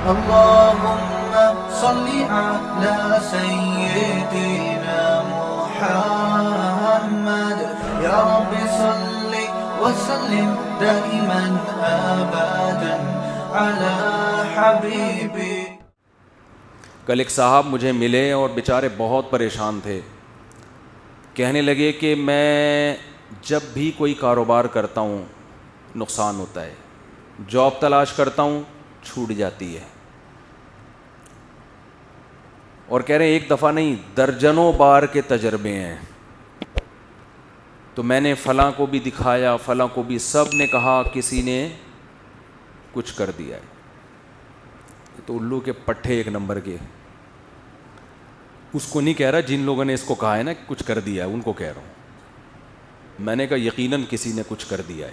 اللهم صل على سيدنا محمد يا رب صل وسلم دائما ابدا على حبيبي. کل ایک صاحب مجھے ملے اور بیچارے بہت پریشان تھے. کہنے لگے کہ میں جب بھی کوئی کاروبار کرتا ہوں نقصان ہوتا ہے, جاب تلاش کرتا ہوں چھوٹ جاتی ہے, اور کہہ رہے ہیں ایک دفعہ نہیں درجنوں بار کے تجربے ہیں. تو میں نے فلاں کو بھی دکھایا, فلاں کو بھی, سب نے کہا کسی نے کچھ کر دیا ہے. تو الو کے پٹھے ایک نمبر کے. اس کو نہیں کہہ رہا جن لوگوں نے اس کو کہا ہے نا کچھ کر دیا ہے, ان کو کہہ رہا ہوں. میں نے کہا یقیناً کسی نے کچھ کر دیا ہے.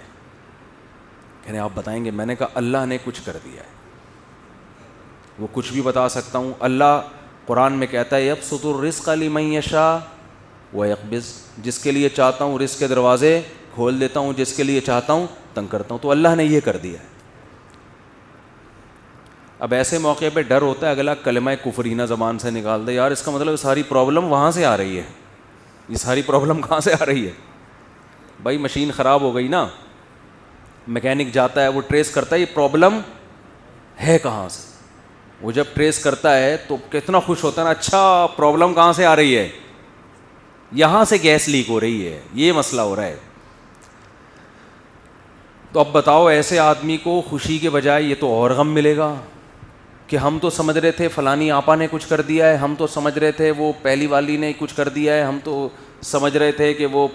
کہنے آپ بتائیں گے؟ میں نے کہا اللہ نے کچھ کر دیا ہے. وہ کچھ بھی بتا سکتا ہوں. اللہ قرآن میں کہتا ہے یبسط الرزق لمن یشاء ویقبض, جس کے لیے چاہتا ہوں رزق کے دروازے کھول دیتا ہوں, جس کے لیے چاہتا ہوں تنگ کرتا ہوں. تو اللہ نے یہ کر دیا ہے. اب ایسے موقع پہ ڈر ہوتا ہے اگلا کلمہ کفر نہ زبان سے نکال دے, یار اس کا مطلب ساری پرابلم وہاں سے آ رہی ہے. یہ ساری پرابلم کہاں سے آ رہی ہے؟ بھائی مشین خراب ہو گئی نا, میکینک جاتا ہے وہ ٹریس کرتا ہے یہ پرابلم ہے کہاں سے. وہ جب ٹریس کرتا ہے تو کتنا خوش ہوتا ہے نا, اچھا پرابلم کہاں سے آ رہی ہے, یہاں سے گیس لیک ہو رہی ہے, یہ مسئلہ ہو رہا ہے. تو اب بتاؤ ایسے آدمی کو خوشی کے بجائے یہ تو اور غم ملے گا کہ ہم تو سمجھ رہے تھے فلانی آپا نے کچھ کر دیا ہے, ہم تو سمجھ رہے تھے وہ پہلی والی نے کچھ کر دیا ہے, ہم تو سمجھ رہے تھے کہ وہ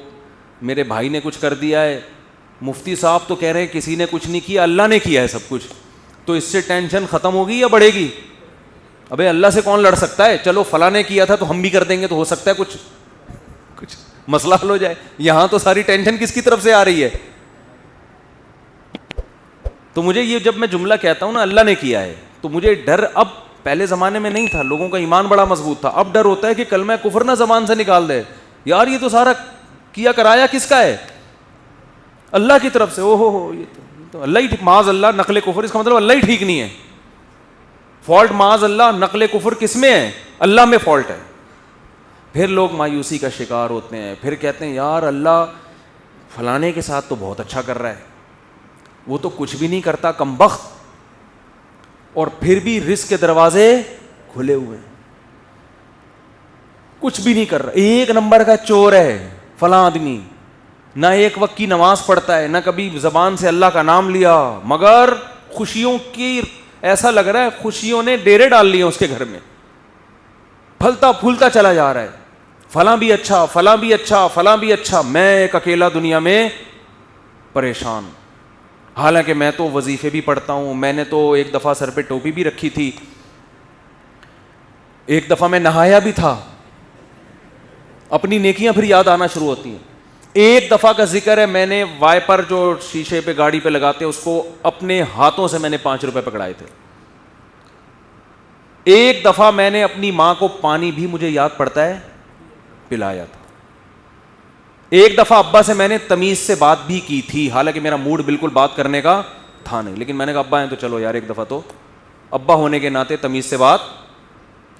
میرے بھائی نے کچھ کر دیا ہے. مفتی صاحب تو کہہ رہے ہیں کسی نے کچھ نہیں کیا, اللہ نے کیا ہے سب کچھ. تو اس سے ٹینشن ختم ہوگی یا بڑھے گی؟ ابے اللہ سے کون لڑ سکتا ہے؟ چلو فلاں نے کیا تھا تو ہم بھی کر دیں گے تو ہو سکتا ہے کچھ مسئلہ حل ہو جائے. یہاں تو ساری ٹینشن کس کی طرف سے آ رہی ہے؟ تو مجھے یہ جب میں جملہ کہتا ہوں نا اللہ نے کیا ہے, تو مجھے ڈر اب, پہلے زمانے میں نہیں تھا, لوگوں کا ایمان بڑا مضبوط تھا. اب ڈر ہوتا ہے کہ کلمہ کفر نہ زبان سے نکال دے. یار یہ تو سارا کیا کرایا کس کا ہے؟ اللہ کی طرف سے. او ہو یہ تو اللہ ہی ٹھیک, معاذ اللہ نقل کفر, اس کا مطلب اللہ ہی ٹھیک نہیں ہے. فالٹ معاذ اللہ نقل کفر کس میں ہے؟ اللہ میں فالٹ ہے. پھر لوگ مایوسی کا شکار ہوتے ہیں, پھر کہتے ہیں یار اللہ فلانے کے ساتھ تو بہت اچھا کر رہا ہے, وہ تو کچھ بھی نہیں کرتا کمبخت, اور پھر بھی رزق کے دروازے کھلے ہوئے ہیں, کچھ بھی نہیں کر رہا, ایک نمبر کا چور ہے فلاں آدمی. نہ ایک وقت کی نماز پڑھتا ہے, نہ کبھی زبان سے اللہ کا نام لیا, مگر خوشیوں کی ایسا لگ رہا ہے خوشیوں نے ڈیرے ڈال لیے اس کے گھر میں, پھلتا پھولتا چلا جا رہا ہے. فلاں بھی اچھا, فلاں بھی اچھا, فلاں بھی اچھا, میں ایک اکیلا دنیا میں پریشان. حالانکہ میں تو وظیفے بھی پڑھتا ہوں, میں نے تو ایک دفعہ سر پہ ٹوپی بھی رکھی تھی, ایک دفعہ میں نہایا بھی تھا. اپنی نیکیاں پھر یاد آنا شروع ہوتی ہیں. ایک دفعہ کا ذکر ہے, میں نے وائپر جو شیشے پہ گاڑی پہ لگاتے اس کو اپنے ہاتھوں سے میں نے 5 روپے پکڑائے تھے. ایک دفعہ میں نے اپنی ماں کو پانی بھی مجھے یاد پڑتا ہے پلایا تھا. ایک دفعہ ابا سے میں نے تمیز سے بات بھی کی تھی, حالانکہ میرا موڈ بالکل بات کرنے کا تھا نہیں, لیکن میں نے کہا ابا ہیں تو چلو یار ایک دفعہ تو ابا ہونے کے ناطے تمیز سے بات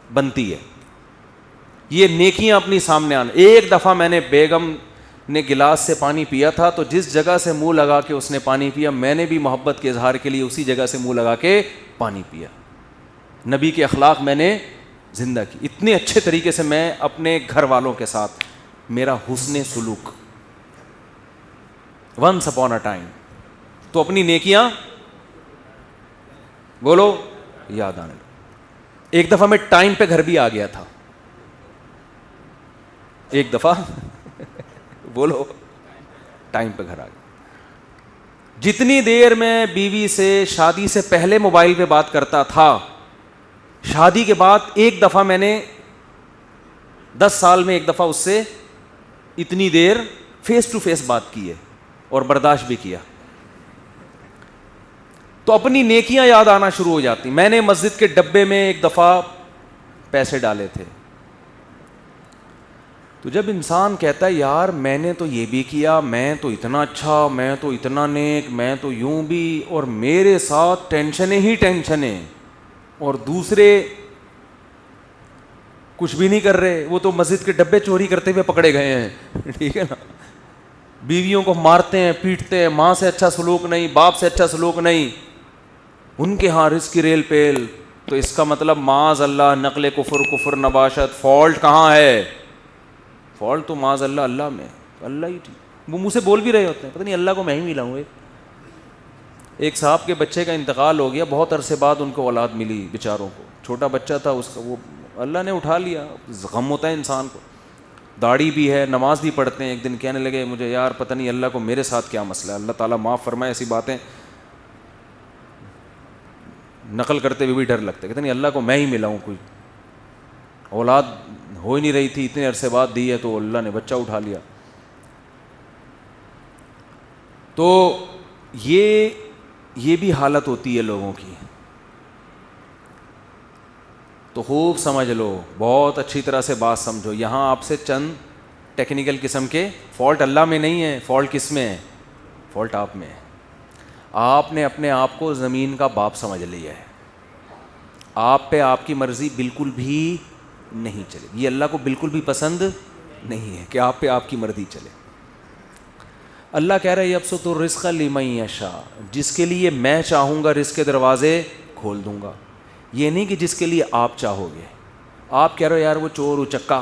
بنتی ہے. یہ نیکیاں اپنی سامنے آنا. ایک دفعہ میں نے بیگم نے گلاس سے پانی پیا تھا, تو جس جگہ سے منہ لگا کے اس نے پانی پیا, میں نے بھی محبت کے اظہار کے لیے اسی جگہ سے منہ لگا کے پانی پیا. نبی کے اخلاق میں نے زندہ کی. اتنے اچھے طریقے سے میں اپنے گھر والوں کے ساتھ, میرا حسن سلوک ونس اپون اے ٹائم. تو اپنی نیکیاں بولو یاد آنے. ایک دفعہ میں ٹائم پہ گھر بھی آ گیا تھا, ایک دفعہ بولو ٹائم پہ گھر آ گیا. جتنی دیر میں بیوی سے شادی سے پہلے موبائل پہ بات کرتا تھا, شادی کے بعد ایک دفعہ میں نے 10 سال میں ایک دفعہ اس سے اتنی دیر فیس ٹو فیس بات کی ہے اور برداشت بھی کیا. تو اپنی نیکیاں یاد آنا شروع ہو جاتی. میں نے مسجد کے ڈبے میں ایک دفعہ پیسے ڈالے تھے, تو جب انسان کہتا ہے یار میں نے تو یہ بھی کیا, میں تو اتنا اچھا, میں تو اتنا نیک, میں تو یوں بھی, اور میرے ساتھ ٹینشنیں ہی ٹینشنیں, اور دوسرے کچھ بھی نہیں کر رہے, وہ تو مسجد کے ڈبے چوری کرتے ہوئے پکڑے گئے ہیں, ٹھیک ہے نا. بیویوں کو مارتے ہیں, پیٹتے ہیں, ماں سے اچھا سلوک نہیں, باپ سے اچھا سلوک نہیں, ان کے ہاں رزق کی ریل پیل. تو اس کا مطلب معاذ اللہ نقل کفر نباشت. فالٹ کہاں ہے؟ فالٹ تو معاذ اللہ اللہ میں, اللہ ہی ٹھیک. وہ منہ سے بول بھی رہے ہوتے ہیں, پتہ نہیں اللہ کو میں ہی ملاؤں. ایک صاحب کے بچے کا انتقال ہو گیا, بہت عرصے بعد ان کو اولاد ملی بیچاروں کو, چھوٹا بچہ تھا اس کا, وہ اللہ نے اٹھا لیا. غم ہوتا ہے انسان کو, داڑھی بھی ہے, نماز بھی پڑھتے ہیں. ایک دن کہنے لگے مجھے یار پتہ نہیں اللہ کو میرے ساتھ کیا مسئلہ ہے, اللہ تعالیٰ معاف فرمائے, ایسی باتیں نقل کرتے ہوئے بھی ڈر لگتا ہے. کہتے نہیں اللہ کو میں ہی ملا ہوں, کوئی اولاد ہو ہی نہیں رہی تھی, اتنے عرصے بعد دی ہے تو اللہ نے بچہ اٹھا لیا. تو یہ بھی حالت ہوتی ہے لوگوں کی. تو خوب سمجھ لو, بہت اچھی طرح سے بات سمجھو. یہاں آپ سے چند ٹیکنیکل قسم کے فالٹ اللہ میں نہیں ہے, فالٹ کس میں ہے؟ فالٹ آپ میں ہے. آپ نے اپنے آپ کو زمین کا باپ سمجھ لیا ہے. آپ پہ آپ کی مرضی بالکل بھی نہیں چلے. یہ اللہ کو بالکل بھی پسند نہیں ہے کہ آپ پہ آپ کی مرضی چلے. اللہ کہہ رہا ہے یبسط الرزق لمن یشاء, جس کے لیے میں چاہوں گا رزق کے دروازے کھول دوں گا. یہ نہیں کہ جس کے لیے آپ چاہو گے. آپ کہہ رہے ہو یار وہ چور اچکا,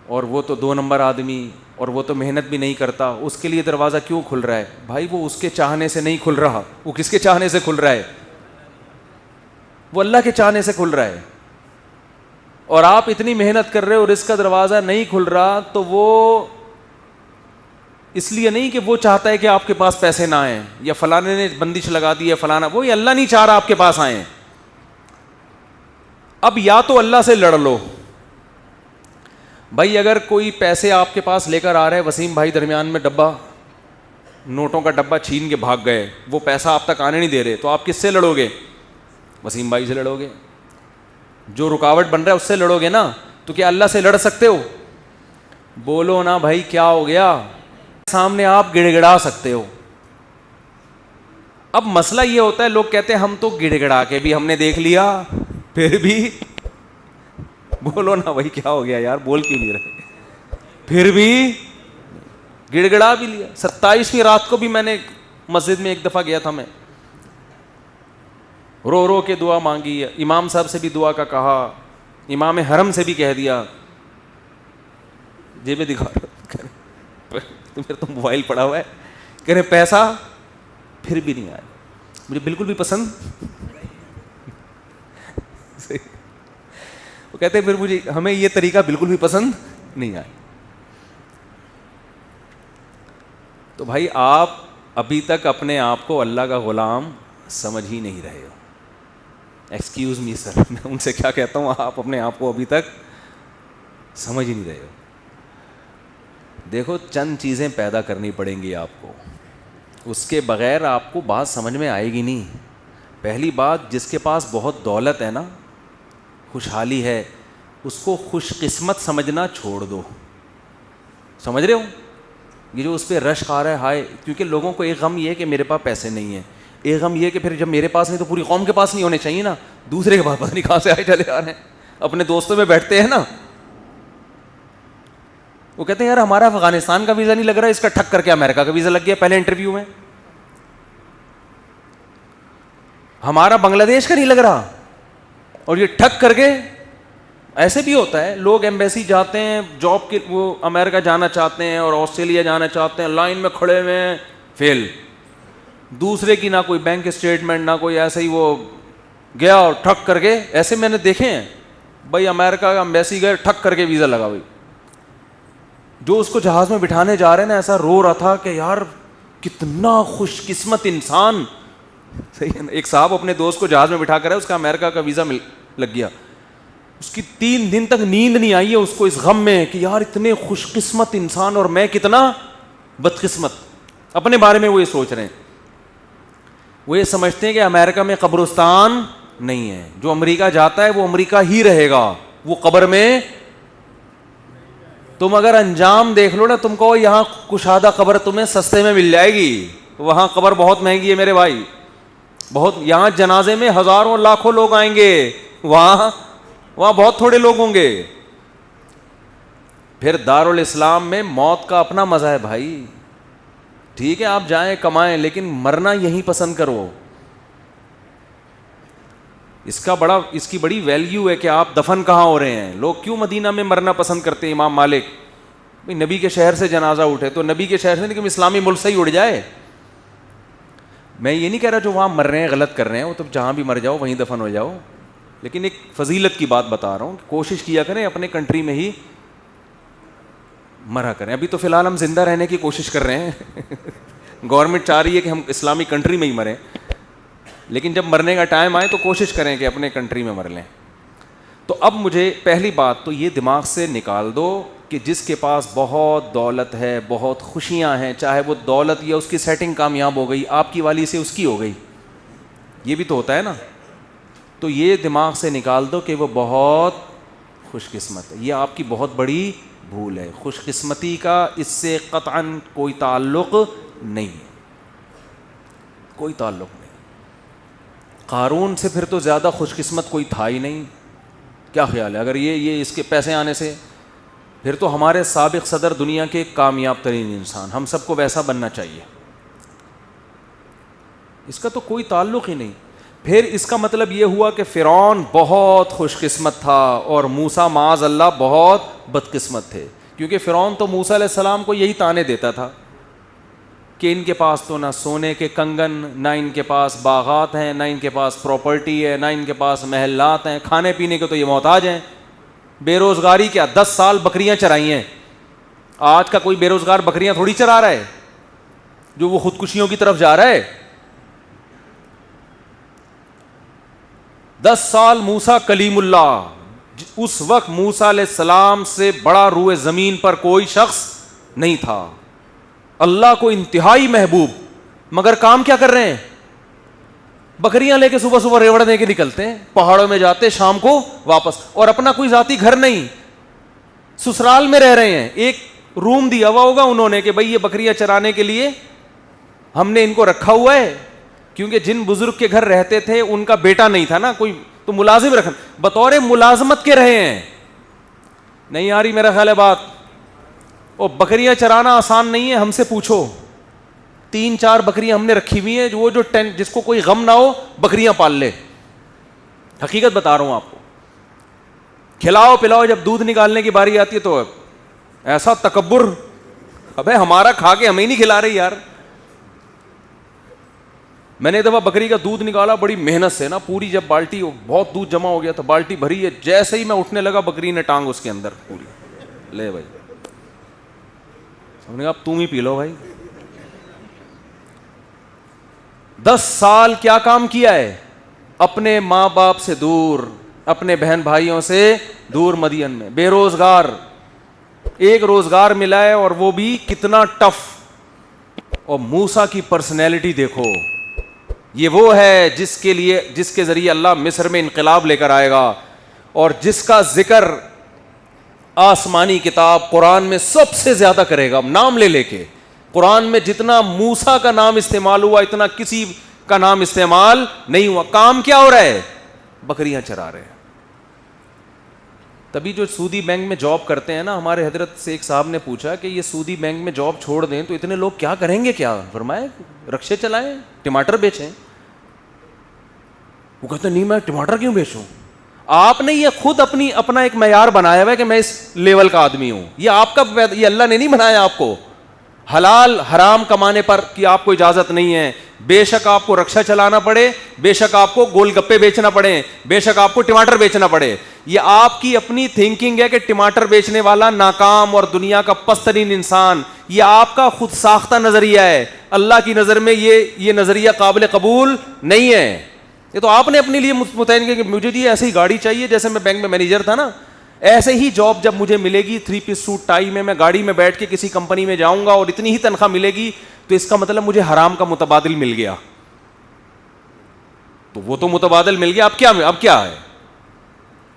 اور وہ تو 2 نمبر آدمی, اور وہ تو محنت بھی نہیں کرتا, اس کے لیے دروازہ کیوں کھل رہا ہے؟ بھائی وہ اس کے چاہنے سے نہیں کھل رہا. وہ کس کے چاہنے سے کھل رہا ہے؟ وہ اللہ کے چاہنے سے کھل رہا ہے. اور آپ اتنی محنت کر رہے ہو, رزق کا دروازہ نہیں کھل رہا, تو وہ اس لیے نہیں کہ وہ چاہتا ہے کہ آپ کے پاس پیسے نہ آئیں, یا فلانے نے بندش لگا دی ہے فلانا, وہ اللہ نہیں چاہ رہا آپ کے پاس آئیں. اب یا تو اللہ سے لڑ لو. بھائی اگر کوئی پیسے آپ کے پاس لے کر آ رہا ہے, وسیم بھائی درمیان میں ڈبہ نوٹوں کا ڈبہ چھین کے بھاگ گئے, وہ پیسہ آپ تک آنے نہیں دے رہے, تو آپ کس سے لڑو گے؟ وسیم بھائی سے لڑو گے. جو رکاوٹ بن رہا ہے اس سے لڑو گے نا. تو کیا اللہ سے لڑ سکتے ہو؟ بولو نا بھائی کیا ہو گیا؟ سامنے آپ گڑ گڑا سکتے ہو. اب مسئلہ یہ ہوتا ہے, لوگ کہتے ہیں ہم تو گڑ گڑا کے بھی ہم نے دیکھ لیا, پھر بھی بولو نا بھائی کیا ہو گیا یار, بول کیوں نہیں رہے؟ پھر بھی گڑ گڑا بھی لیا. 27ویں رات کو بھی میں نے مسجد میں ایک دفعہ گیا تھا, میں رو رو کے دعا مانگی, امام صاحب سے بھی دعا کا کہا, امام حرم سے بھی کہہ دیا. جیبیں دکھا میرا تو موبائل پڑا ہوا ہے, کہہ رہے پیسہ, پھر بھی نہیں آیا. مجھے بالکل بھی پسند. وہ کہتے ہیں پھر ہمیں یہ طریقہ بالکل بھی پسند نہیں آیا. تو بھائی آپ ابھی تک اپنے آپ کو اللہ کا غلام سمجھ ہی نہیں رہے ہو. ایکسکیوز می سر, میں ان سے کیا کہتا ہوں, آپ اپنے آپ کو ابھی تک سمجھ ہی نہیں رہے ہو. دیکھو چند چیزیں پیدا کرنی پڑیں گی آپ کو, اس کے بغیر آپ کو بات سمجھ میں آئے گی نہیں. پہلی بات, جس کے پاس بہت دولت ہے نا, خوشحالی ہے, اس کو خوش قسمت سمجھنا چھوڑ دو. سمجھ رہے ہو؟ یہ جو اس پہ رشک آ رہا ہے ہائے, کیونکہ لوگوں کو ایک غم یہ ہے کہ میرے پاس پیسے نہیں ہیں, ایک غم یہ کہ پھر جب میرے پاس نہیں تو پوری قوم کے پاس نہیں ہونے چاہیے نا, دوسرے کے پاس پتہ نہیں کہاں سے آئے چلے آ رہے ہیں. اپنے دوستوں میں بیٹھتے ہیں نا, وہ کہتے ہیں یار ہمارا افغانستان کا ویزا نہیں لگ رہا, اس کا ٹھک کر کے امریکہ کا ویزا لگ گیا پہلے انٹرویو میں. ہمارا بنگلہ دیش کا نہیں لگ رہا, اور یہ ٹھک کر کے. ایسے بھی ہوتا ہے, لوگ ایمبیسی جاتے ہیں جاب کے, وہ امریکہ جانا چاہتے ہیں اور آسٹریلیا جانا چاہتے ہیں, لائن میں کھڑے ہوئے ہیں, فیل. دوسرے کی نہ کوئی بینک اسٹیٹمنٹ نہ کوئی, ایسے ہی وہ گیا اور ٹھک کر کے. ایسے میں نے دیکھے ہیں بھائی, امریکہ کا ایمبیسی گئے, ٹھک کر کے ویزا لگا. بھائی جو اس کو جہاز میں بٹھانے جا رہے ہیں نا, ایسا رو رہا تھا کہ یار کتنا خوش قسمت انسان. صحیح ہے نا. ایک صاحب اپنے دوست کو جہاز میں بٹھا کر ہے, اس کا امریکہ کا ویزا لگ گیا. اس کی 3 دن تک نیند نہیں آئی ہے اس کو, اس غم میں کہ یار اتنے خوش قسمت انسان اور میں کتنا بدقسمت. اپنے بارے میں وہ یہ سوچ رہے ہیں. وہ یہ سمجھتے ہیں کہ امریکہ میں قبرستان نہیں ہے, جو امریکہ جاتا ہے وہ امریکہ ہی رہے گا, وہ قبر میں. تم اگر انجام دیکھ لو نا, تم کو یہاں کشادہ قبر تمہیں سستے میں مل جائے گی, وہاں قبر بہت مہنگی ہے میرے بھائی. بہت یہاں جنازے میں ہزاروں لاکھوں لوگ آئیں گے، وہاں بہت تھوڑے لوگ ہوں گے. پھر دارالاسلام میں موت کا اپنا مزہ ہے بھائی. ٹھیک ہے آپ جائیں کمائیں، لیکن مرنا یہیں پسند کرو. اس کی بڑی ویلیو ہے کہ آپ دفن کہاں ہو رہے ہیں. لوگ کیوں مدینہ میں مرنا پسند کرتے ہیں؟ امام مالک بھائی نبی کے شہر سے جنازہ اٹھے تو نبی کے شہر سے نہیں کہ اسلامی ملک سے ہی اڑ جائے. میں یہ نہیں کہہ رہا جو وہاں مر رہے ہیں غلط کر رہے ہیں، وہ تو جہاں بھی مر جاؤ وہیں دفن ہو جاؤ، لیکن ایک فضیلت کی بات بتا رہا ہوں. کوشش کیا کریں اپنے کنٹری میں ہی مرا کریں. ابھی تو فی الحال ہم زندہ رہنے کی کوشش کر رہے ہیں گورنمنٹ چاہ رہی ہے کہ ہم اسلامی کنٹری میں ہی مریں، لیکن جب مرنے کا ٹائم آئے تو کوشش کریں کہ اپنے کنٹری میں مر لیں. تو اب مجھے پہلی بات تو یہ دماغ سے نکال دو کہ جس کے پاس بہت دولت ہے، بہت خوشیاں ہیں، چاہے وہ دولت یا اس کی سیٹنگ کامیاب ہو گئی، آپ کی والی سے اس کی ہو گئی، یہ بھی تو ہوتا ہے نا. تو یہ دماغ سے نکال دو کہ وہ بہت خوش قسمت ہے. یہ آپ کی بہت بڑی بھول ہے. خوش قسمتی کا اس سے قطعاً کوئی تعلق نہیں ہے، کوئی تعلق نہیں. قارون سے پھر تو زیادہ خوش قسمت کوئی تھا ہی نہیں. کیا خیال ہے؟ اگر یہ اس کے پیسے آنے سے، پھر تو ہمارے سابق صدر دنیا کے کامیاب ترین انسان، ہم سب کو ویسا بننا چاہیے. اس کا تو کوئی تعلق ہی نہیں. پھر اس کا مطلب یہ ہوا کہ فرعون بہت خوش قسمت تھا اور موسیٰ معاذ اللہ بہت بدقسمت تھے، کیونکہ فرعون تو موسیٰ علیہ السلام کو یہی طعنے دیتا تھا کہ ان کے پاس تو نہ سونے کے کنگن، نہ ان کے پاس باغات ہیں، نہ ان کے پاس پراپرٹی ہے، نہ ان کے پاس محلات ہیں، کھانے پینے کے تو یہ محتاج ہیں. بے روزگاری کیا 10 سال بکریاں چرائی ہیں. آج کا کوئی بے روزگار بکریاں تھوڑی چرا رہا ہے جو وہ خودکشیوں کی طرف جا رہا ہے. 10 سال موسیٰ کلیم اللہ، اس وقت موسیٰ علیہ السلام سے بڑا روئے زمین پر کوئی شخص نہیں تھا، اللہ کو انتہائی محبوب، مگر کام کیا کر رہے ہیں؟ بکریاں لے کے صبح صبح ریوڑ دے کے نکلتے ہیں، پہاڑوں میں جاتے، شام کو واپس، اور اپنا کوئی ذاتی گھر نہیں، سسرال میں رہ رہے ہیں. ایک روم دیا ہوا ہوگا انہوں نے کہ بھئی یہ بکریاں چرانے کے لیے ہم نے ان کو رکھا ہوا ہے، کیونکہ جن بزرگ کے گھر رہتے تھے ان کا بیٹا نہیں تھا نا کوئی، تو ملازم رکھنا، بطور ملازمت کے رہے ہیں. نہیں آ رہی میرا خیال ہے بات؟ اور بکریاں چرانا آسان نہیں ہے، ہم سے پوچھو. 3-4 بکریاں ہم نے رکھی ہوئی ہیں، وہ جو جس کو کوئی غم نہ ہو بکریاں پال لے. حقیقت بتا رہا ہوں آپ کو. کھلاؤ پلاؤ، جب دودھ نکالنے کی باری آتی ہے تو ایسا تکبر، ابے ہمارا کھا کے ہمیں نہیں کھلا رہی یار. میں نے ایک دفعہ بکری کا دودھ نکالا بڑی محنت سے نا، پوری جب بالٹی بہت دودھ جمع ہو گیا تھا، بالٹی بھری ہے، جیسے ہی میں اٹھنے لگا بکری نے ٹانگ اس کے اندر پوری لے بھائی. ہم نے کہا اب تم ہی پی لو بھائی. 10 سال کیا کام کیا ہے؟ اپنے ماں باپ سے دور، اپنے بہن بھائیوں سے دور، مدین میں بے روزگار. ایک روزگار ملا ہے اور وہ بھی کتنا ٹف. اور موسیٰ کی پرسنالٹی دیکھو، یہ وہ ہے جس کے ذریعے اللہ مصر میں انقلاب لے کر آئے گا، اور جس کا ذکر آسمانی کتاب قرآن میں سب سے زیادہ کرے گا. نام لے لے کے قرآن میں جتنا موسیٰ کا نام استعمال ہوا اتنا کسی کا نام استعمال نہیں ہوا. کام کیا ہو رہا ہے؟ بکریاں چرا رہے ہیں. تبھی جو سودی بینک میں جاب کرتے ہیں نا، ہمارے حضرت سے ایک صاحب نے پوچھا کہ یہ سودی بینک میں جاب چھوڑ دیں تو اتنے لوگ کیا کریں گے؟ کیا فرمائے؟ رکشے چلائیں، ٹماٹر بیچیں. وہ کہتے نہیں میں ٹماٹر کیوں بیچوں؟ آپ نے یہ خود اپنا ایک معیار بنایا ہوا ہے کہ میں اس لیول کا آدمی ہوں. یہ آپ کا، یہ اللہ نے نہیں بنایا آپ کو. حلال حرام کمانے پر کی آپ کو اجازت نہیں ہے. بے شک آپ کو رکشہ چلانا پڑے، بے شک آپ کو گول گپے بیچنا پڑے، بے شک آپ کو ٹماٹر بیچنا پڑے. یہ آپ کی اپنی تھنکنگ ہے کہ ٹماٹر بیچنے والا ناکام اور دنیا کا پست ترین انسان. یہ آپ کا خود ساختہ نظریہ ہے. اللہ کی نظر میں یہ نظریہ قابل قبول نہیں ہے. یہ تو آپ نے اپنے لیے متعین کیا کہ مجھے یہ ایسی ہی گاڑی چاہیے، جیسے میں بینک میں مینیجر تھا نا، ایسے ہی جاب جب مجھے ملے گی 3 پیس سوٹ ٹائی میں گاڑی میں بیٹھ کے کسی کمپنی میں جاؤں گا اور اتنی ہی تنخواہ ملے گی، تو اس کا مطلب مجھے حرام کا متبادل مل گیا. تو وہ تو متبادل مل گیا، اب کیا ہے؟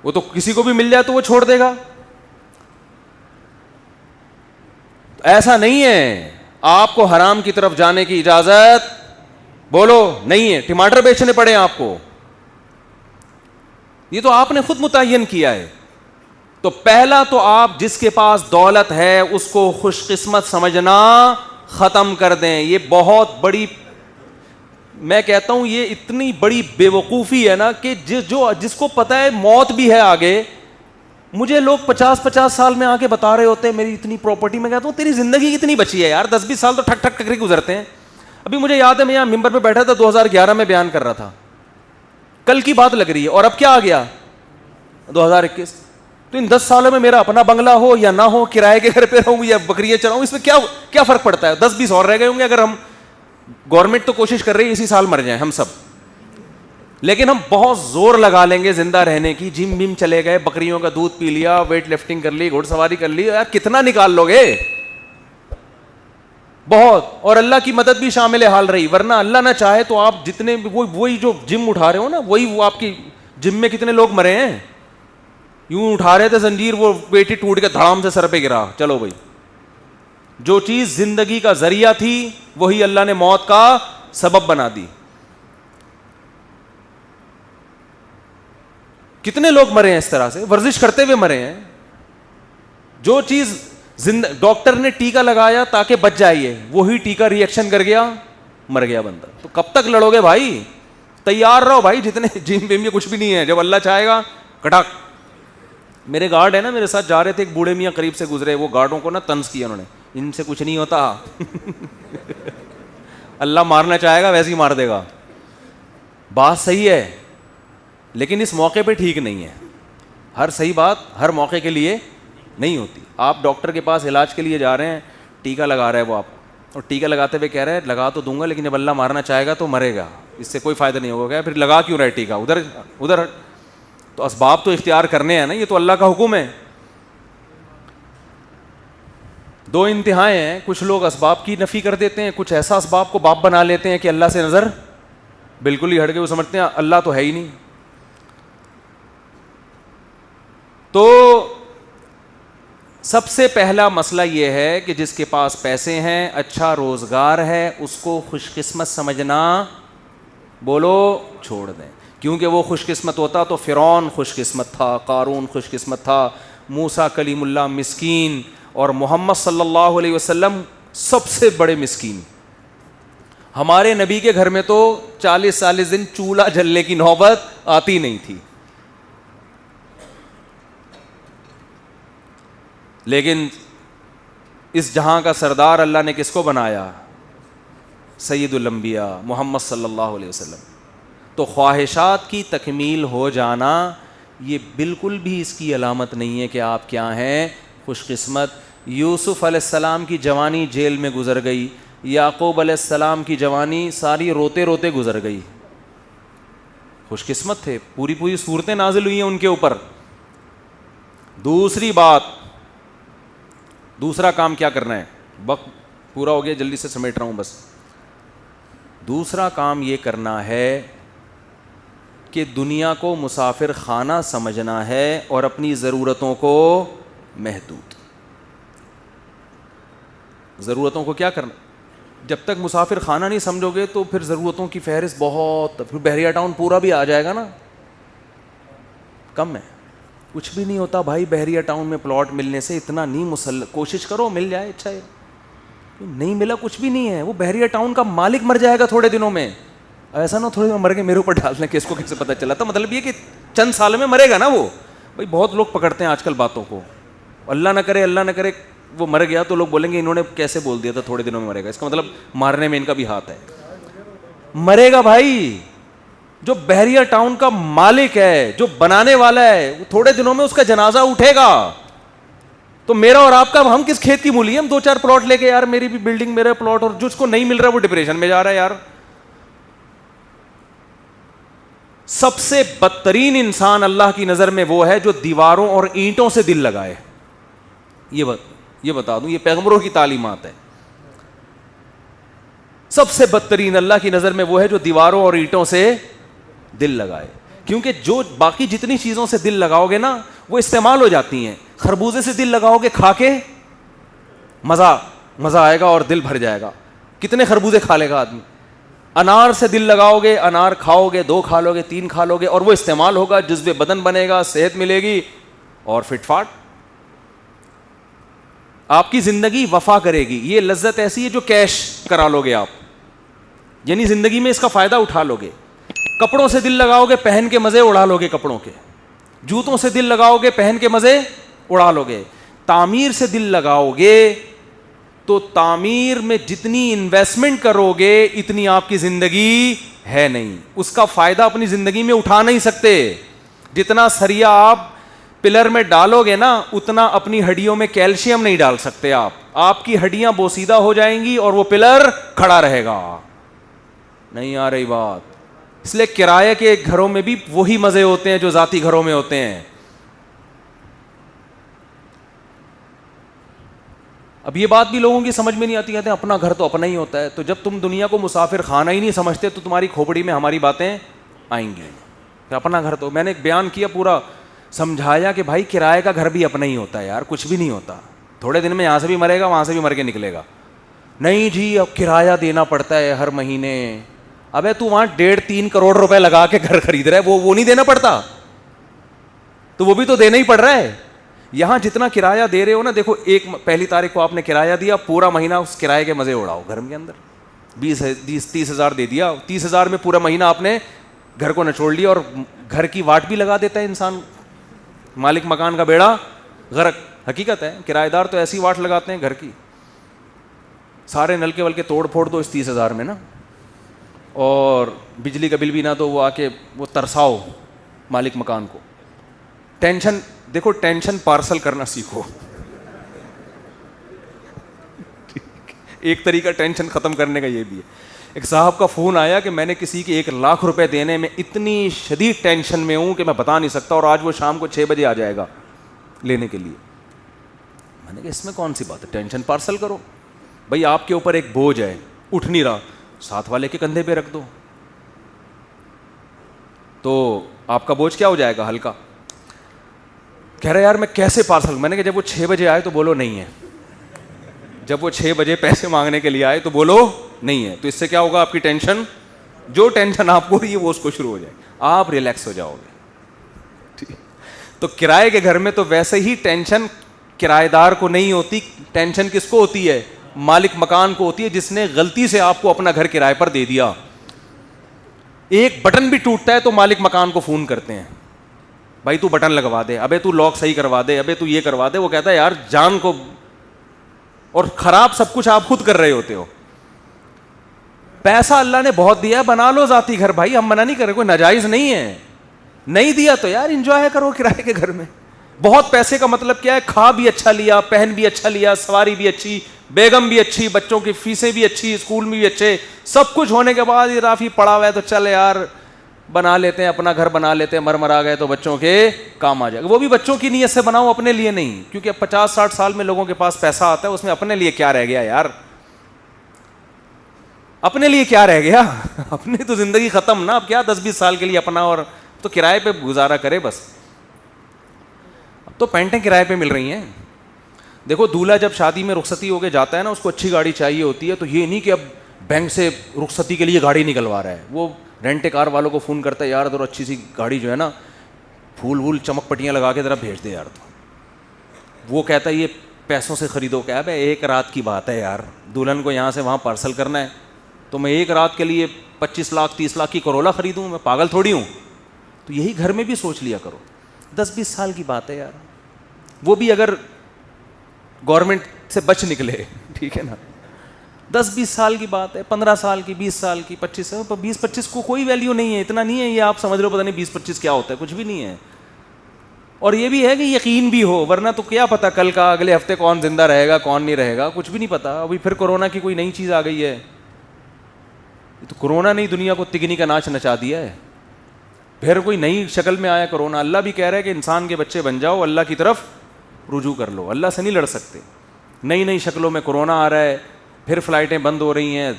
وہ تو کسی کو بھی مل جائے تو وہ چھوڑ دے گا. ایسا نہیں ہے. آپ کو حرام کی طرف جانے کی اجازت بولو نہیں ہے, ٹماٹر بیچنے پڑے ہیں آپ کو, یہ تو آپ نے خود متعین کیا ہے. تو پہلا تو آپ جس کے پاس دولت ہے اس کو خوش قسمت سمجھنا ختم کر دیں. یہ بہت بڑی, میں کہتا ہوں یہ اتنی بڑی بے وقوفی ہے نا کہ جس کو پتا ہے موت بھی ہے آگے. مجھے لوگ 50 سال میں آ کے بتا رہے ہوتے ہیں میری اتنی پراپرٹی, میں کہتا ہوں تیری زندگی کتنی بچی ہے یار, 10-20 سال تو ٹھک ٹھک ٹھک گزرتے ہیں. ابھی مجھے یاد ہے میں یہاں ممبر پہ بیٹھا تھا 2011 میں بیان کر رہا تھا, کل کی بات لگ رہی ہے, اور اب کیا آ گیا 2021. تو ان 10 سالوں میں میرا اپنا بنگلہ ہو یا نہ ہو, کرائے کے گھر پہ رہوں یا بکریاں چراؤں, اس میں کیا فرق پڑتا ہے؟ 10-20 اور رہ گئے ہوں گے. اگر ہم, گورنمنٹ تو کوشش کر رہی ہے اسی سال مر جائیں ہم سب, لیکن ہم بہت زور لگا لیں گے زندہ رہنے کی. جم بم چلے گئے, بکریوں کا دودھ پی لیا, ویٹ لفٹنگ کر لی, گھوڑ سواری کر لی, یار کتنا نکال لو گے؟ بہت. اور اللہ کی مدد بھی شامل حال رہی, ورنہ اللہ نہ چاہے تو آپ جتنے وہی جو جم اٹھا رہے ہو نا, وہی وہ آپ کی جم میں کتنے لوگ مرے ہیں. یوں اٹھا رہے تھے زنجیر, وہ پیٹی ٹوٹ کے دھڑام سے سر پہ گرا. چلو بھائی, جو چیز زندگی کا ذریعہ تھی وہی اللہ نے موت کا سبب بنا دی. کتنے لوگ مرے ہیں اس طرح سے, ورزش کرتے ہوئے مرے ہیں. جو چیز ڈاکٹر نے ٹیکا لگایا تاکہ بچ جائیے, وہی ٹیکا ری ایکشن کر گیا, مر گیا بندہ. تو کب تک لڑو گے بھائی؟ تیار رہو بھائی, جتنے جم وم یہ کچھ بھی نہیں ہے, جب اللہ چاہے گا کٹاک. میرے گارڈ ہے نا, میرے ساتھ جا رہے تھے, ایک بوڑھے میاں قریب سے گزرے, وہ گارڈوں کو نا طنز کیا انہوں نے, ان سے کچھ نہیں ہوتا اللہ مارنا چاہے گا ویسے ہی مار دے گا. بات صحیح ہے, لیکن اس موقع پہ ٹھیک نہیں ہے. ہر صحیح بات ہر موقع کے لیے نہیں ہوتی. آپ ڈاکٹر کے پاس علاج کے لیے جا رہے ہیں, ٹیکا لگا رہا ہے وہ آپ کو, اور ٹیکا لگاتے ہوئے کہہ رہے ہیں لگا تو دوں گا لیکن جب اللہ مارنا چاہے گا تو مرے گا, اس سے کوئی فائدہ نہیں ہوگا. پھر لگا کیوں رہے ٹیکا ادھر تو اسباب تو اختیار کرنے ہیں نا, یہ تو اللہ کا حکم ہے. دو انتہائیں ہیں, کچھ لوگ اسباب کی نفی کر دیتے ہیں, کچھ ایسا اسباب کو باپ بنا لیتے ہیں کہ اللہ سے نظر بالکل ہی ہٹ گئے, وہ سمجھتے ہیں اللہ تو ہے ہی نہیں. تو سب سے پہلا مسئلہ یہ ہے کہ جس کے پاس پیسے ہیں, اچھا روزگار ہے, اس کو خوش قسمت سمجھنا بولو چھوڑ دیں. کیونکہ وہ خوش قسمت ہوتا تو فرعون خوش قسمت تھا, قارون خوش قسمت تھا, موسیٰ کلیم اللہ مسکین, اور محمد صلی اللہ علیہ وسلم سب سے بڑے مسکین. ہمارے نبی کے گھر میں تو 40 دن چولہا جلنے کی نوبت آتی نہیں تھی. لیکن اس جہاں کا سردار اللہ نے کس کو بنایا؟ سید الانبیاء محمد صلی اللہ علیہ وسلم. تو خواہشات کی تکمیل ہو جانا یہ بالکل بھی اس کی علامت نہیں ہے کہ آپ کیا ہیں خوش قسمت. یوسف علیہ السلام کی جوانی جیل میں گزر گئی, یعقوب علیہ السلام کی جوانی ساری روتے روتے گزر گئی, خوش قسمت تھے, پوری صورتیں نازل ہوئی ہیں ان کے اوپر. دوسری بات, دوسرا کام کیا کرنا ہے, وقت پورا ہو گیا جلدی سے سمیٹ رہا ہوں بس. دوسرا کام یہ کرنا ہے کہ دنیا کو مسافر خانہ سمجھنا ہے اور اپنی ضرورتوں کو محدود. ضرورتوں کو کیا کرنا, جب تک مسافر خانہ نہیں سمجھو گے تو پھر ضرورتوں کی فہرست بہت, پھر بحریہ ٹاؤن پورا بھی آ جائے گا نا, کم ہے, کچھ بھی نہیں ہوتا بھائی. بحریہ ٹاؤن میں پلاٹ ملنے سے اتنا نہیں, کوشش کرو مل جائے, اچھا ہے, نہیں ملا کچھ بھی نہیں ہے. وہ بحریہ ٹاؤن کا مالک مر جائے گا تھوڑے دنوں میں, ایسا نہ تھوڑے دن مر کے میرے اوپر ڈالنے کہ اس کو کیسے پتہ چلا تھا. مطلب یہ کہ چند سال میں مرے گا نا وہ. بھائی بہت لوگ پکڑتے ہیں آج کل باتوں کو, اللہ نہ کرے وہ مر گیا تو لوگ بولیں گے انہوں نے کیسے بول دیا تھا تھوڑے دنوں میں مرے گا, اس کا مطلب مارنے میں ان کا بھی ہاتھ ہے. مرے گا بھائی. جو بحریہ ٹاؤن کا مالک ہے, جو بنانے والا ہے, وہ تھوڑے دنوں میں اس کا جنازہ اٹھے گا. تو میرا اور آپ کا, ہم کس کھیت کی مولی, ہم 2-4 پلاٹ لے کے, یار میری بھی بلڈنگ میرا پلاٹ, اور جس کو نہیں مل رہا وہ ڈپریشن میں جا رہا ہے. یار سب سے بدترین انسان اللہ کی نظر میں وہ ہے جو دیواروں اور اینٹوں سے دل لگائے. یہ بتا دوں, یہ پیغمبروں کی تعلیمات ہے. سب سے بدترین اللہ کی نظر میں وہ ہے جو دیواروں اور اینٹوں سے دل لگائے. کیونکہ جو باقی جتنی چیزوں سے دل لگاؤ گے نا وہ استعمال ہو جاتی ہیں. خربوزے سے دل لگاؤ گے, کھا کے مزہ آئے گا اور دل بھر جائے گا. کتنے خربوزے کھا لے گا آدمی, انار سے دل لگاؤ گے, انار کھاؤ گے, 2 کھا لو گے, 3 کھا لو گے, اور وہ استعمال ہوگا, جزو بدن بنے گا, صحت ملے گی اور فٹ فاٹ. آپ کی زندگی وفا کرے گی. یہ لذت ایسی ہے جو کیش کرا لو گے آپ, یعنی زندگی میں اس کا فائدہ اٹھا لو گے. کپڑوں سے دل لگاؤ گے, پہن کے مزے اڑا لو گے کپڑوں کے. جوتوں سے دل لگاؤ گے, پہن کے مزے اڑا لو گے. تعمیر سے دل لگاؤ گے تو تعمیر میں جتنی انویسٹمنٹ کرو گے اتنی آپ کی زندگی ہے نہیں, اس کا فائدہ اپنی زندگی میں اٹھا نہیں سکتے. جتنا سریا آپ پلر میں ڈالو گے نا اتنا اپنی ہڈیوں میں کیلشیم نہیں ڈال سکتے آپ کی ہڈیاں بوسیدہ ہو جائیں گی اور وہ پلر کھڑا رہے گا. نہیں آ رہی بات؟ اس لیے کرایہ کے گھروں میں بھی وہی مزے ہوتے ہیں جو ذاتی گھروں میں ہوتے ہیں. اب یہ بات بھی لوگوں کی سمجھ میں نہیں آتی, کہتے ہیں اپنا گھر تو اپنا ہی ہوتا ہے. تو جب تم دنیا کو مسافر خانہ ہی نہیں سمجھتے تو تمہاری کھوپڑی میں ہماری باتیں آئیں گی کہ اپنا گھر تو. میں نے ایک بیان کیا, پورا سمجھایا کہ بھائی کرائے کا گھر بھی اپنا ہی ہوتا ہے یار, کچھ بھی نہیں ہوتا. تھوڑے دن میں یہاں سے بھی مرے گا, وہاں سے بھی مر کے نکلے گا. نہیں جی اب کرایہ دینا پڑتا ہے ہر مہینے. ابے تو وہاں 1.5-3 کروڑ روپے لگا کے گھر خرید رہا ہے, وہ نہیں دینا پڑتا؟ تو وہ بھی تو دینا ہی پڑ رہا ہے. یہاں جتنا کرایہ دے رہے ہو نا, دیکھو 1 تاریخ کو آپ نے کرایہ دیا, پورا مہینہ اس کرایے کے مزے اڑاؤ گھر کے اندر. 20-30 ہزار دے دیا, 30 ہزار میں پورا مہینہ آپ نے گھر کو نچوڑ لیا. اور گھر کی واٹ بھی لگا دیتا ہے انسان, مالک مکان کا بیڑا غرق. حقیقت ہے, کرایہ دار تو ایسی واٹ لگاتے ہیں گھر کی, سارے نل کے ول کے توڑ پھوڑ دو اس 30 ہزار میں نا, اور بجلی کا بل بھی نہ تو وہ آ کے وہ ترساؤ مالک مکان کو. ٹینشن دیکھو, ٹینشن پارسل کرنا سیکھو. ایک طریقہ ٹینشن ختم کرنے کا یہ بھی ہے. ایک صاحب کا فون آیا کہ میں نے کسی کے 1 لاکھ روپے دینے میں اتنی شدید ٹینشن میں ہوں کہ میں بتا نہیں سکتا, اور آج وہ شام کو 6 بجے آ جائے گا لینے کے لیے. میں نے کہا اس میں کون سی بات ہے, ٹینشن پارسل کرو. بھائی آپ کے اوپر ایک بوجھ ہے, اٹھ نہیں رہا, ساتھ والے کے کندھے پہ رکھ دو تو آپ کا بوجھ کیا ہو جائے گا, ہلکا. کہہ رہے یار میں کیسے پارسل. میں نے کہا جب وہ 6 بجے آئے تو بولو نہیں ہے, جب وہ 6 بجے پیسے مانگنے کے لیے آئے تو بولو نہیں ہے. تو اس سے کیا ہوگا, آپ کی ٹینشن, جو ٹینشن آپ کو رہی ہے وہ اس کو شروع ہو جائے گی, آپ ریلیکس ہو جاؤ گے. ٹھیک ہے, تو کرائے کے گھر میں تو ویسے ہی ٹینشن کرایہ دار کو نہیں ہوتی, ٹینشن کس کو ہوتی ہے, مالک مکان کو ہوتی ہے, جس نے غلطی سے آپ کو اپنا گھر کرائے پر دے دیا. ایک بٹن بھی ٹوٹتا ہے تو مالک مکان کو فون کرتے ہیں, بھائی تو بٹن لگوا دے, ابے تو لاک صحیح کروا دے, ابے تو یہ کروا دے. وہ کہتا ہے یار جان کو, اور خراب سب کچھ آپ خود کر رہے ہوتے ہو. پیسہ اللہ نے بہت دیا ہے, بنا لو ذاتی گھر بھائی, ہم منع نہیں کر رہے, کوئی ناجائز نہیں ہے. نہیں دیا تو یار انجوائے کرو کرائے کے گھر میں. بہت پیسے کا مطلب کیا ہے, کھا بھی اچھا لیا, پہن بھی اچھا لیا, سواری بھی اچھی, بیگم بھی اچھی, بچوں کی فیسیں بھی اچھی, اسکول میں بھی اچھے, سب کچھ ہونے کے بعد یہ رافی پڑا ہوا ہے تو چل یار بنا لیتے ہیں, اپنا گھر بنا لیتے ہیں, مرا گئے تو بچوں کے کام آ جائے گا. وہ بھی بچوں کی نیت سے بناؤ, اپنے لیے نہیں, کیونکہ 50-60 سال میں لوگوں کے پاس پیسہ آتا ہے, اس میں اپنے لیے کیا رہ گیا یار, اپنے لیے کیا رہ گیا, اپنی تو زندگی ختم نا. اب کیا 10-20 سال کے لیے اپنا, اور تو کرائے پہ گزارا کرے بس. اب تو پینٹیں کرائے پہ مل رہی ہیں. دیکھو دولہا جب شادی میں رخصتی ہو کے جاتا ہے نا, اس کو اچھی گاڑی چاہیے ہوتی ہے, تو یہ نہیں کہ اب بینک سے رخصتی کے لیے گاڑی نکلوا رہا ہے, وہ رینٹ کار والوں کو فون کرتا ہے, یار ذرا اچھی سی گاڑی جو ہے نا, پھول وول چمک پٹیاں لگا کے ذرا بھیج دے یار. تو وہ کہتا ہے یہ پیسوں سے خریدو. کیا ہے, ایک رات کی بات ہے یار, دلہن کو یہاں سے وہاں پارسل کرنا ہے, تو میں ایک رات کے لیے 25 لاکھ 30 لاکھ کی کرولا خریدوں, میں پاگل تھوڑی ہوں. تو یہی گھر میں بھی سوچ لیا کرو, 10-20 سال کی بات ہے یار, وہ بھی اگر گورنمنٹ سے بچ نکلے, ٹھیک ہے نا, 10-20 سال کی بات ہے, 15 سال کی, 20 سال کی, 25 سال. 20-25 کو کوئی ویلیو نہیں ہے, اتنا نہیں ہے یہ آپ سمجھ رہے ہو, پتہ نہیں 20-25 کیا ہوتا ہے, کچھ بھی نہیں ہے. اور یہ بھی ہے کہ یقین بھی ہو, ورنہ تو کیا پتا کل کا اگلے ہفتے کون زندہ رہے گا کون نہیں رہے گا, کچھ بھی نہیں پتا. ابھی پھر کورونا کی کوئی نئی چیز آ گئی ہے, تو کورونا نے دنیا کو تگنی کا ناچ نچا دیا ہے, پھر کوئی نئی شکل میں آیا کورونا. اللہ بھی کہہ رہا ہے کہ انسان کے بچے بن جاؤ, اللہ کی طرف رجوع کر لو, اللہ سے نہیں لڑ سکتے. نئی شکلوں میں کورونا آ رہا ہے, پھر فلائٹیں بند ہو رہی ہیں,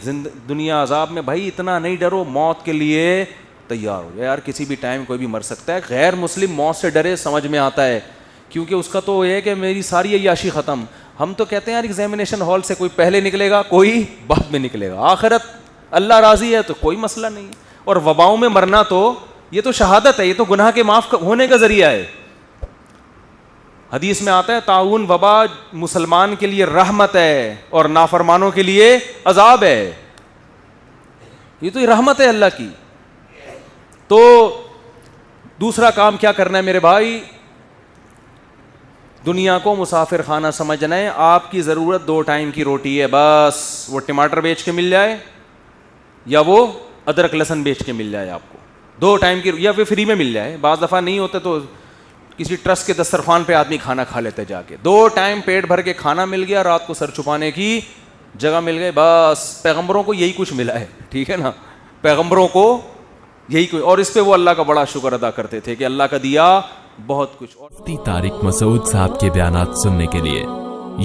دنیا عذاب میں. بھائی اتنا نہیں ڈرو, موت کے لیے تیار ہو جائے یار, کسی بھی ٹائم کوئی بھی مر سکتا ہے. غیر مسلم موت سے ڈرے, سمجھ میں آتا ہے, کیونکہ اس کا تو یہ ہے کہ میری ساری عیاشی ختم. ہم تو کہتے ہیں یار ایگزامینیشن ہال سے کوئی پہلے نکلے گا, کوئی بعد میں نکلے گا. آخرت اللہ راضی ہے تو کوئی مسئلہ نہیں. اور وباؤں میں مرنا تو یہ تو شہادت ہے, یہ تو گناہ کے معاف ہونے کا ذریعہ ہے. حدیث میں آتا ہے طاعون وبا مسلمان کے لیے رحمت ہے اور نافرمانوں کے لیے عذاب ہے. یہ تو رحمت ہے اللہ کی. تو دوسرا کام کیا کرنا ہے میرے بھائی, دنیا کو مسافر خانہ سمجھنا ہے. آپ کی ضرورت 2 ٹائم کی روٹی ہے بس, وہ ٹماٹر بیچ کے مل جائے یا وہ ادرک لہسن بیچ کے مل جائے آپ کو. 2 ٹائم کی, یا پھر فری میں مل جائے. بعض دفعہ نہیں ہوتے تو کسی ٹرسٹ کے دسترخوان پہ آدمی کھانا کھا لیتے جا کے. 2 ٹائم پیٹ بھر کے کھانا مل گیا, رات کو سر چھپانے کی جگہ مل گئی, بس. پیغمبروں کو یہی کچھ ملا ہے, ٹھیک ہے نا, پیغمبروں کو یہی کوئی. اور اس پہ وہ اللہ کا بڑا شکر ادا کرتے تھے کہ اللہ کا دیا بہت کچھ. مفتی طارق مسعود صاحب کے بیانات سننے کے لیے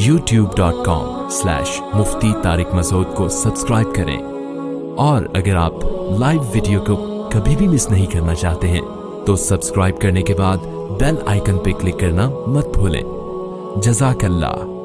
youtube.com/مفتی طارق مسعود کو سبسکرائب کریں, اور اگر آپ لائیو ویڈیو کو کبھی بھی مس نہیں کرنا چاہتے ہیں تو سبسکرائب کرنے کے بعد بیل آئیکن پہ کلک کرنا مت بھولیں. جزاک اللہ.